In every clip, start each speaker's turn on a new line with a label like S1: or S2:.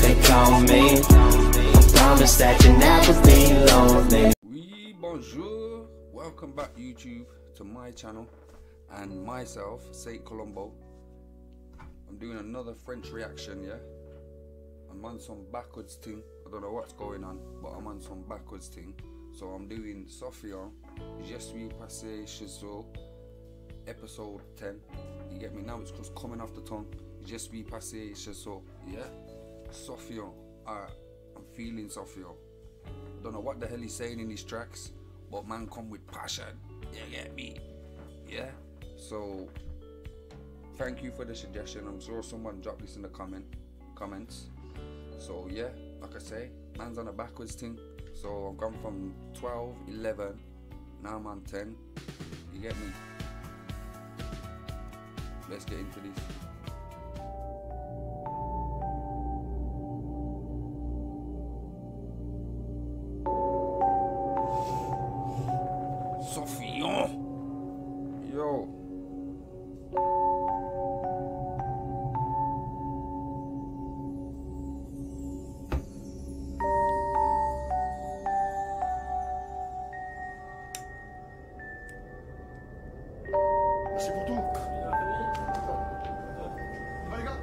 S1: they call me. I promise that you'll never be lonely.
S2: Oui, bonjour. Welcome back YouTube to my channel and myself, Saint Colombo. I'm doing another French reaction, yeah? I'm on some backwards thing. I don't know what's going on, but I'm on some backwards thing. So I'm doing Sofian, Je suis passé chez eux, episode 10. You get me? Now it's just coming off the tongue. Je suis passé chez eux, yeah? Sofian. Alright, I'm feeling Sofian. I don't know what the hell he's saying in these tracks, but man come with passion. You get me? Yeah? So, thank you for the suggestion. I'm sure someone dropped this in the comments. So yeah, like I say, man's on a backwards thing. So I've gone from 12, 11, now I'm on 10. You get me? Let's get into this. Sofian! Yo!
S3: Merci pour tout. Les gars.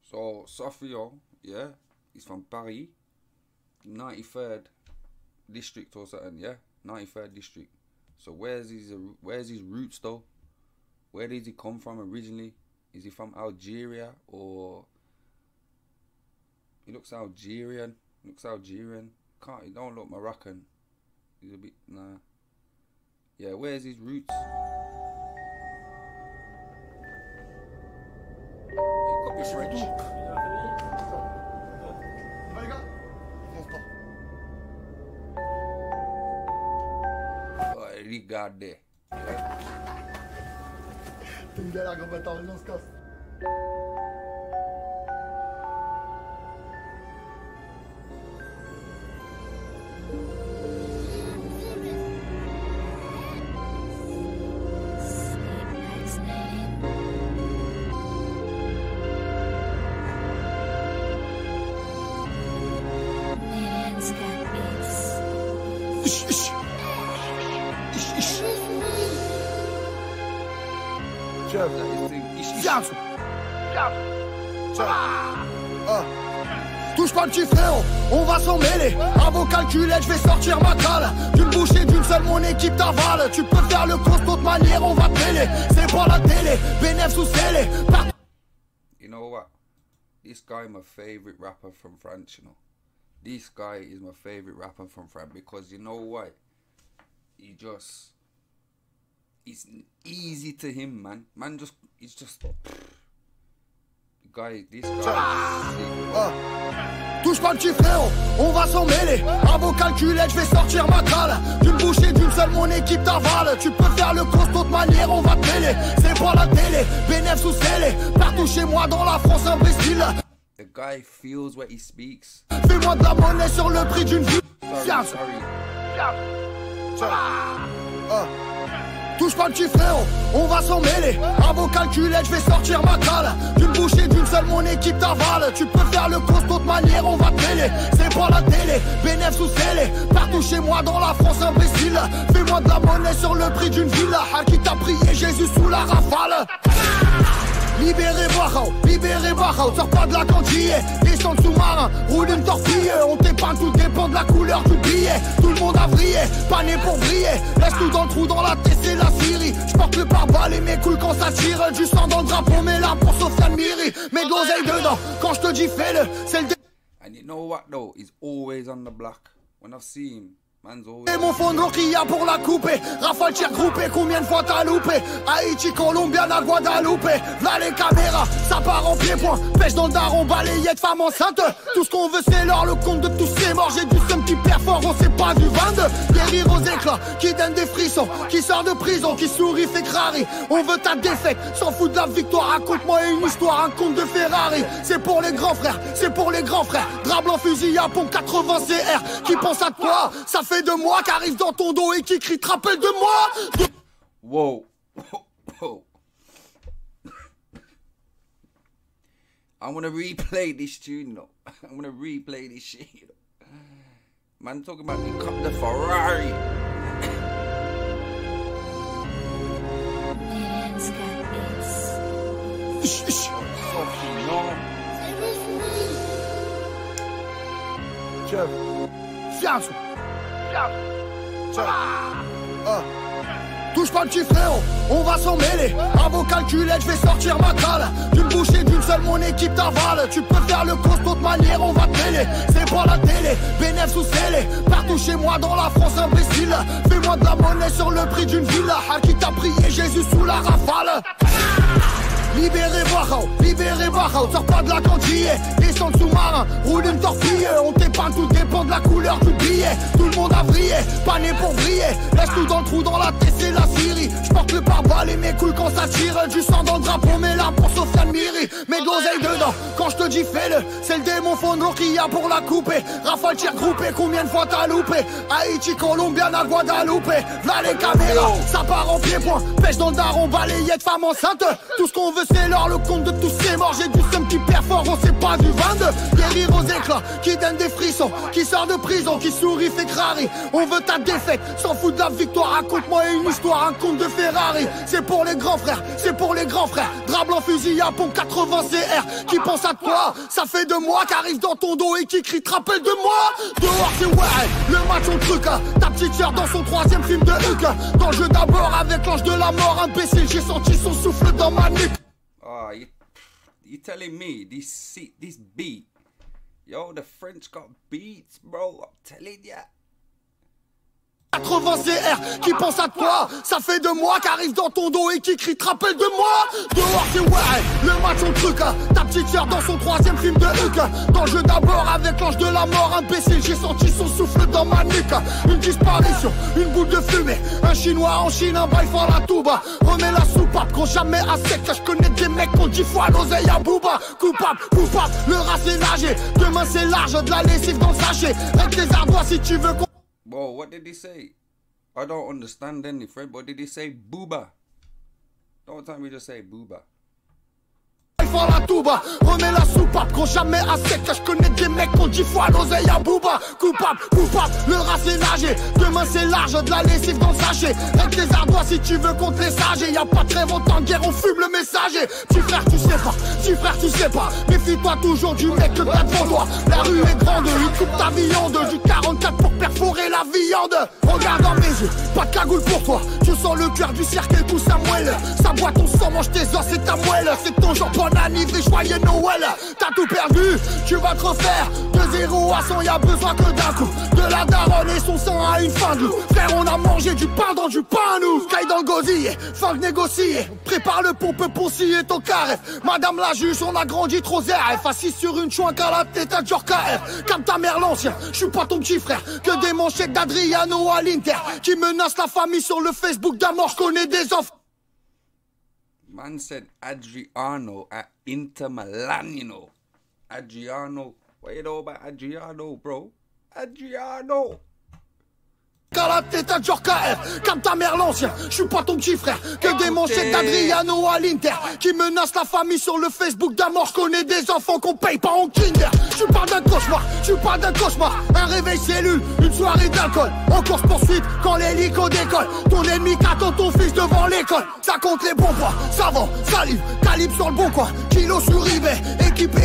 S2: So Sofian, yeah, he's from Paris, 93rd district or something, yeah, 93rd district. So where's his roots though? Where does he come from originally? Is he from Algeria or? He looks Algerian. He don't look Moroccan. He's a bit nah. Yeah, where's his roots? He could be French.
S3: Les gars.
S2: Oh, regardez. Yeah.
S3: T'es une galère quand t'as on se casse. Touche pas le petit frérot, on va s'en mêler. À vos calculettes, je vais sortir ma cale. D'une bouchée, d'une seule, mon équipe t'avale. Tu peux faire le course d'autre manière, on va t'aider. C'est pas la télé, bénéf sous scellé.
S2: You know what? This guy my favorite rapper from France, you know. This guy is my favorite rapper from France because you know why? It's easy to him, man. He's just this guy.
S3: Touche pas le petit frérot, on va s'en mêler. À vos calculettes, je vais sortir ma cale. D'une bouchée, d'une seule, mon équipe t'avale. Tu peux faire le course d'autre manière, on va t'aider. C'est pas la télé, bénéf sous scellé. Partout chez moi dans la France, imbécile.
S2: The guy feels what he speaks.
S3: Fais-moi de la monnaie sur le prix d'une vie.
S2: Sorry.
S3: Touche pas le petit frérot, on va s'en mêler. À vos calculettes, je vais sortir ma cale. D'une bouchée, d'une seule, mon équipe t'avale. Tu peux faire le course d'autre manière, on va t'aider. C'est pas la télé, bénéf sous scellé. Partout chez moi dans la France, imbécile. Fais-moi de la monnaie sur le prix d'une villa. À qui t'a prié Jésus sous la rafale. Libérez Wachau, sors pas de la cantille. Descends sous-marin, roule une torpille. On t'épargne, tout dépend de la couleur du billet. Tout le monde a vrillé, pas né pour briller. Laisse tout dans le trou, dans la tête, c'est la Syrie. J'porte le pare-balles et mes couilles quand ça tire. Du sang dans le drapeau, mais là pour Sofiane Miri. Mets de l'oseille dedans, quand je te dis fais-le, c'est le
S2: And you know what though? He's always on the block. When I've seen him, man's always.
S3: Et mon fond de Roquilla pour la couper. Rafale tir groupé, combien de fois t'as loupé? Haïti, Colombiana, Guadeloupe. V'là les caméras, ça part en pied-point. Pêche dans le daron, balayette, femme enceinte. Tout ce qu'on veut c'est l'or, le compte de tous ces morts. J'ai du seum qui perd fort, on sait pas du 22. Des rires aux éclats, qui donne des frissons. Qui sort de prison, qui sourit, fait crari. On veut ta défaite, s'en fout de la victoire. Raconte-moi une histoire, un conte de Ferrari. C'est pour les grands frères, c'est pour les grands frères. Drap blanc, fusil à pompe 80 CR. Qui pense à toi, ça fait de moi, qui arrive dans ton dos et qui crie, te rappelle de moi.
S2: Whoa. I want to replay this tune, you know. I want to replay this shit, you know. Man talking about me cut the Ferrari. Fucking no.
S3: Chef, viens. Touche pas le petit frérot, on va s'en mêler. À vos calculettes, je vais sortir ma cale. D'une bouchée, d'une seule, mon équipe t'avale. Tu peux faire le costaud de manière, on va te mêler. C'est pas la télé, bénéf sous scellé. Partout chez moi dans la France, imbécile. Fais-moi de la monnaie sur le prix d'une villa. À qui t'a prié Jésus sous la rafale. Libérez Wachau, sors pas de la cantille. Descends le sous-marin, roule une torpille. On t'épargne, tout dépend de la couleur du billet. Tout le monde a vrillé, pas né pour briller. Laisse-nous dans le trou, dans la tête, c'est la Syrie. J'porte le pare-balles et mes couilles quand ça tire. Du sang dans le drapeau, mais là pour Sofiane Miri. Mets de l'oseille dedans, quand je te dis fais-le. C'est le démon Fondro qui a pour la couper. Rafale tir groupé, combien de fois t'as loupé? Haïti, Colombiana, Guadeloupe. V'là les caméras, ça part en pied-point. Pêche dans le daron, balayette, femme enceinte. Tout ce qu'on veut c'est l'or, le compte de tous ces morts. J'ai du seum qui performe, on sait pas du 22. Des rires aux éclats, qui donne des frissons. Qui sort de prison, qui sourit, fait crari. On veut ta défaite, s'en fout de la victoire. Raconte-moi une histoire, un conte de Ferrari. C'est pour les grands frères, c'est pour les grands frères. Drap blanc, fusil à pompe 80 CR. Qui pense à toi, ça fait 2 mois. Qu'arrive dans ton dos et qui crie, te rappelle de moi. Dehors c'est ouais, le match on truc. Ta petite sœur dans son 3e film de Huck. Dans le jeu d'abord avec l'ange de la mort. Imbécile, j'ai senti son souffle dans ma nuque.
S2: Oh, you telling me this beat? Yo, the French got beats, bro. I'm telling ya.
S3: 80 CR, qui pense à toi, ça fait 2 mois qu'arrive dans ton dos et qui crie, te rappelle de moi. Dehors c'est ouais, le match on truc. Ta petite sœur dans son 3e film de Huck. Dans le jeu d'abord avec l'ange de la mort. Imbécile, j'ai senti son souffle dans ma nuque. Une disparition, une boule de fumée. Un chinois en Chine, un bail fort la touba. Remets la soupape, qu'on jamais à sec. Je connais des mecs qu'on 10 fois l'oseille à Booba. Coupable, le rat c'est nagé. Demain c'est large, de la lessive dans le sachet. Règle tes ardois si tu veux qu'on...
S2: Whoa, what did he say? I don't understand any French. What did he say? Booba. Don't tell me just say booba.
S3: Fort la touba, remets la soupape, qu'on jamais à sec. Je connais des mecs qu'on 10 fois l'oseille à Booba. Coupable, le rat c'est nagé. Demain c'est large, de la lessive dans le sachet. Règle tes ardois si tu veux contre les sages. Y'a pas de trêve en temps de guerre, on fume le messager. Petit frère tu sais pas, méfie-toi toujours du mec que t'as devant toi. La rue est grande, il coupe ta viande. Du 44 pour perforer la viande. Regarde dans mes yeux, pas de cagoule pour toi. Tu sens le cœur du cercle et tout ça moelle. Ça boit ton sang, mange tes os, c'est ta moelle. C'est ton genre bon anniversaire, joyeux Noël. T'as tout perdu, tu vas te refaire. De 0 à 100, y'a besoin que d'un coup. De la daronne et son sang à une fin de loup. Frère, on a mangé du pain dans du pain, nous. Sky dans le gosier, fin de négocier. Prépare le pompe pour scier ton carré. Madame la juge, on a grandi trop ZRF. Assis sur une chouinque à la tête à KF. Comme ta mère l'ancien, je suis pas ton petit frère. Que des manchettes d'Adriano à l'Inter. Qui menace la famille sur le Facebook d'un mort, je connais des enfants.
S2: Man said Adriano at Inter Milan, you know. Adriano. What you know about Adriano, bro? Adriano.
S3: À la tête à KF, comme ta mère l'ancien, je suis pas ton petit frère. Que des manchettes d'Adriano à l'Inter. Qui menace la famille sur le Facebook d'un mort. Je connais des enfants qu'on paye pas en Kinder. Je parle d'un cauchemar, un réveil cellule, une soirée d'alcool. En course poursuite quand l'hélico décolle. Ton ennemi qu'attend ton fils devant l'école. Ça compte les bons poids, savon, salive, calibre sur le bon coin. Kilo sur eBay, équipé,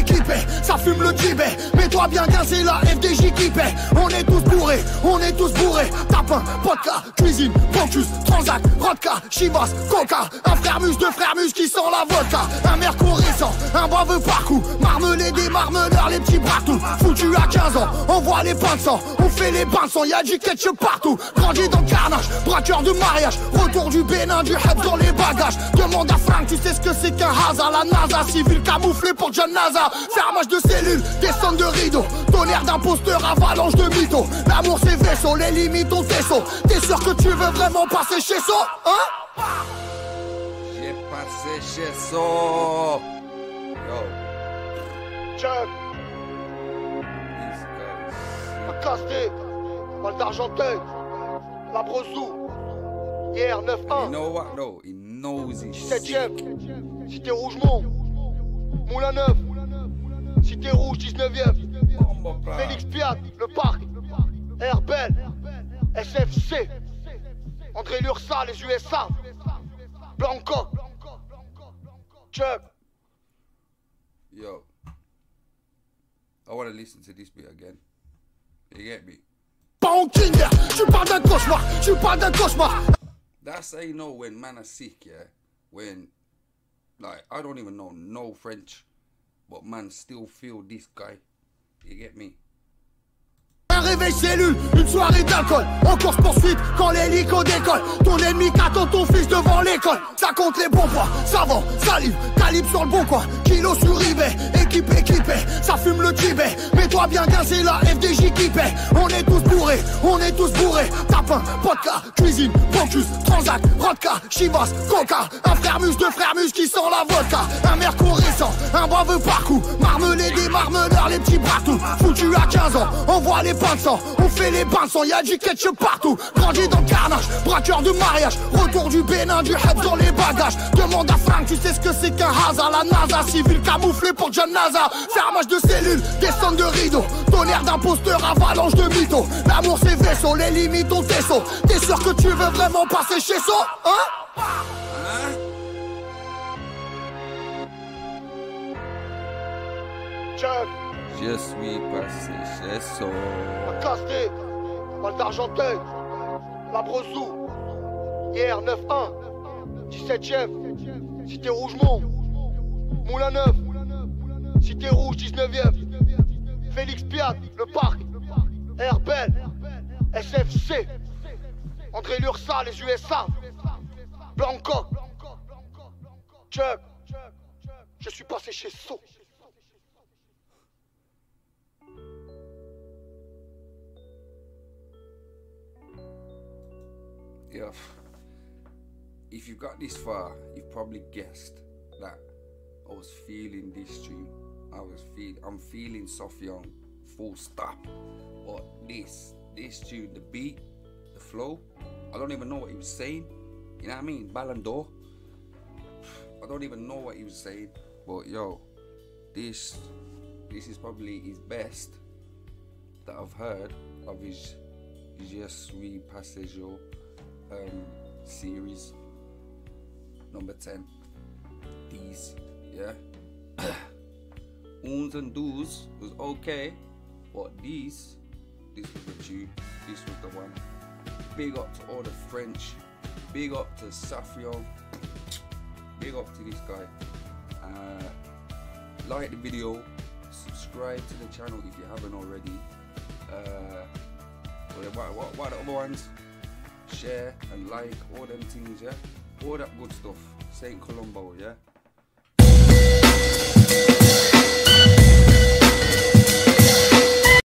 S3: ça fume le Tibet. Mets-toi bien c'est la FDJ qui paie. On est tous bourrés, tapin, vodka, cuisine, Bocuse, Transac, Rodka, Chivas, Coca. Un frère mus, 2 frères mus qui sent la vodka. Un mercourisant, un baveux parcours. Marmelé des marmeleurs, les petits partout. Foutu à 15 ans, on voit les pains de sang. On fait les bains de sang, y'a du ketchup partout. Grandi dans le carnage, braqueur de mariage. Retour du Bénin, du head dans les bagages. Demande à Frank, tu sais ce que c'est qu'un hasard. La NASA, civil camouflé pour John NASA. Fermage de cellules, descente de rideaux. Tonnerre d'imposteur, avalanche de mythos. L'amour c'est vaisseau, les limites ont tes sauts. T'es sûr que tu veux vraiment passer chez ça, hein?
S2: J'ai passé chez ça. Yo.
S3: Chuck,
S2: These guys.
S3: la Casté, Val d'Argenteuil, la Bressou, hier 9-1.
S2: You know what though? He knows he's sick.
S3: 7ème, Cité Rougemont, Moulin Neuf, Cité Rouge 19ème. Félix Piat, le parc. Herbel, SFC. André Lursa, les USA. Blanco. Chuck.
S2: Yo, I want to listen to this bit again. You get me?
S3: Pas en Kinder, tu parles d'un cauchemar, tu parles d'un cauchemar.
S2: That's how you know when man are sick, yeah? When, like, I don't even know no French, but man still feel this guy. You get me?
S3: Un réveil cellule, une soirée d'alcool. En course poursuite quand l'hélico décolle. Ton ennemi qu'attend ton fils devant l'école. Ça compte les bons points, savon, salive, calibre sur le bon coin. Kilo sur eBay, équipé, ça fume le Tibet. Mets-toi bien c'est la FDJ qui paie. On est tous bourrés. Tapin, vodka, cuisine, Bocuse, Transac, Rodka, Chivas, Coca. Un frère mus, deux frères mus qui sent la vodka. Un mercours récent, un baveux parcours. Marmelé des marmeleurs, les petits partout. Foutu à 15 ans, on voit les pains de sang. On fait les bains de sang, y'a du ketchup partout. Grandi dans le carnage, braqueur de mariage. Retour du Bénin, du head dans les bagages. Demande à Franck, tu sais ce que c'est qu'un hasard. La NASA, civil camouflé pour John NASA. Fermage de cellules, descente de rideaux. Tonnerre d'imposteur, avalanche de mythos. L'amour c'est vaisseau, les limites ont tes sauts. T'es sûr que tu veux vraiment passer chez So, hein? Chuck.
S2: Je suis passé chez So.
S3: La Casté, Val d'Argenteuil, La Bressou. Hier 9-1, 17ème, Cité Rougemont, Moulin Neuf, Cité Rouge 19ème, Félix Piat, le parc, Herbel, SFC, André Lursa, les USA, Blanco, Chuck, je suis passé chez So.
S2: Yeah. If you got this far, you've probably guessed that I was feeling this tune. I'm feeling Sufjan, full stop. But this tune, the beat, the flow, I don't even know what he was saying. You know what I mean? Ballon d'Or. I don't even know what he was saying. But yo, this is probably his best that I've heard of his Je suis passé series number 10. These, yeah. Uns and Do's was okay, but this was the tune. This was the one. Big up to all the French. Big up to Safio. Big up to this guy. Like the video. Subscribe to the channel if you haven't already. What the other ones? Share and like all them things, yeah. All that good stuff. Saint Colombo, yeah.